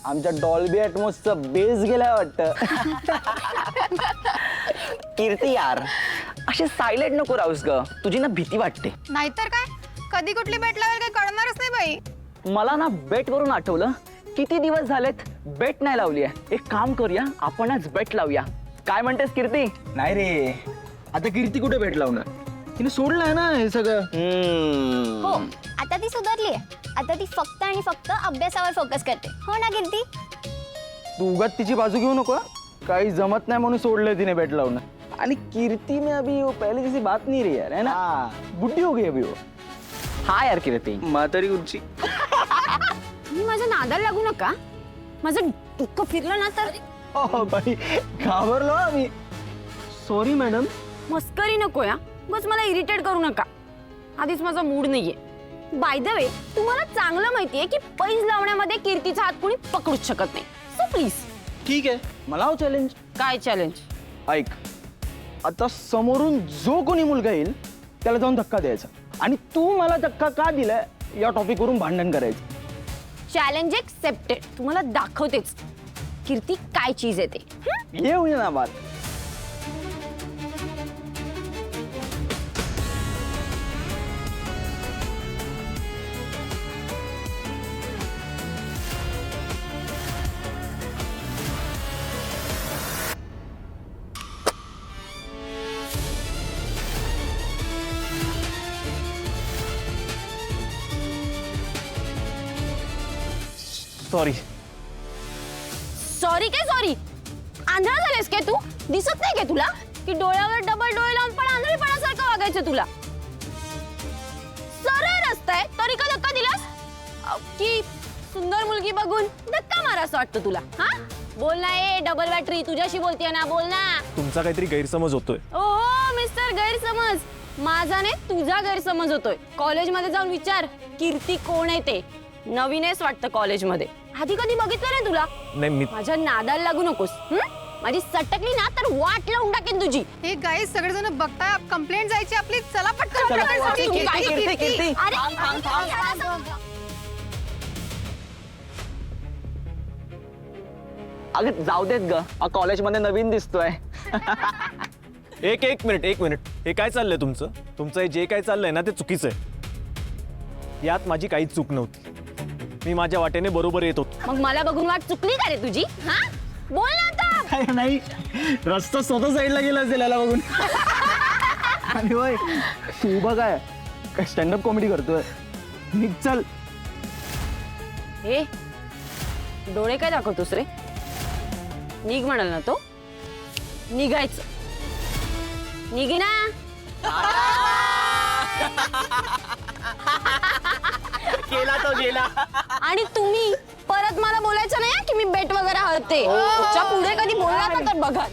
आमच्या Dolby ॲटमॉसचा base गेलाय वाटतं. कीर्ती यार, अशी सायलेंट नको राहूस ग, तुझी ना भीती वाटते. नाहीतर काय, कधी कुठली बेट लावेल काही कळणारच नाही बाई. मला ना बेट वरून आठवलं, किती दिवस झालेत बेट नाही लावली आहे. एक काम करूया, आपण आज बेट लावूया. काय म्हणतेस कीर्ती? नाही रे, आता कीर्ती कुठे भेट लावणार, तिने सोडलंय ना हे सगळं. हो, आता ती सुधारली आहे. आता ती फक्त आणि फक्त अभ्यासावर फोकस करते. हो ना कीर्ती? तू उगाच तिची बाजू घेऊ नको. काही जमत नाही म्हणून सोडलंय तिने बेट लावणं. आणि कीर्ती में अभी वो पहले जैसी बात नहीं रही यार, है ना? बुढ़ी हो गई अभी वो. हाँ यार कीर्ती, म्हातारी कुठची. तुम्ही माझ्या नादाला लागू नका. माझं डोकं फिरलं ना तर बाई घाबरलो आम्ही. Sorry madam. मस्करी नको या. बस मला इरिटेट करू नका. आधीच माझा मूड नाहीये. बाय द वे, तुम्हाला चांगलं माहितीये की पैज लावण्यामध्ये कीर्तीचा हात कोणी पकडूच शकत नाही. So please. ठीक आहे, मला हो चॅलेंज. काय चॅलेंज? ऐक, आता समोरून जो कोणी मुलगा येईल त्याला जाऊन धक्का द्यायचा, आणि तू मला धक्का का दिलाय या टॉपिकवरून भांडण करायचं. Challenge accepted. तुम्हाला दाखवतेच कीर्ती काय चीज आहे ते. ये होईल ना बात. सॉरी. सॉरी काय सॉरी? आंधळा झालेस काय तू? दिसत नाही काय तुला की डोळ्यावर डबल डोळे लावून पण आंधळेपणासारखं वागायचं तुला? सरळ रस्ता आहे तरी का धक्का दिलास? की सुंदर मुलगी बघून धक्का मारा असं वाटतं तुला? हा, बोल ना. ए डबल बॅटरी, तुझ्याशी बोलतेय ना, बोल ना. तुमचा काहीतरी गैरसमज होतोय. ओहो मिस्टर गैरसमज. माझा नाही तुझा गैरसमज होतोय. कॉलेजमध्ये जाऊन विचार कीर्ती कोण आहे ते. नवीनच वाटतं कॉलेजमध्ये. आधी कधी बघितलं नाही तुला? नाही मी माझ्या नादाला लागू नकोस. माझी सटकली ना तर वाट लावून टाकेन तुझी. हे गाईज सगळेजण बघताय, कंप्लेंट जायची आपली. चला पटकन. चला, पटकन. कीर्ती, कीर्ती, कीर्ती. अरे, अगं जाऊ देत ग, कॉलेजमध्ये नवीन दिसतोय. एक मिनिट. हे काय चाललंय तुमचं हे जे काय चाललंय ना ते चुकीचं आहे. यात माझी काहीच चूक नव्हती. मी माझ्या वाटेने बरोबर येत होतो. मग मला बघून वाट चुकली का रे तुझी? हा, बोल ना आता. नाही, रस्ता स्वतः साईडला गेला असेल याला बघून. आणि होय, तू बघाय काय स्टँडअप कॉमेडी करतोय. निघ चल. हे डोळे काय दाखवतोस रे? निघ म्हणाल ना तो. निघायचं. निघी ना. केला तो गेला. आणि तुम्ही परत मला बोलायचं नाही की मी बेट वगैरे हरते. पुढे कधी बोलला ना तर बघा.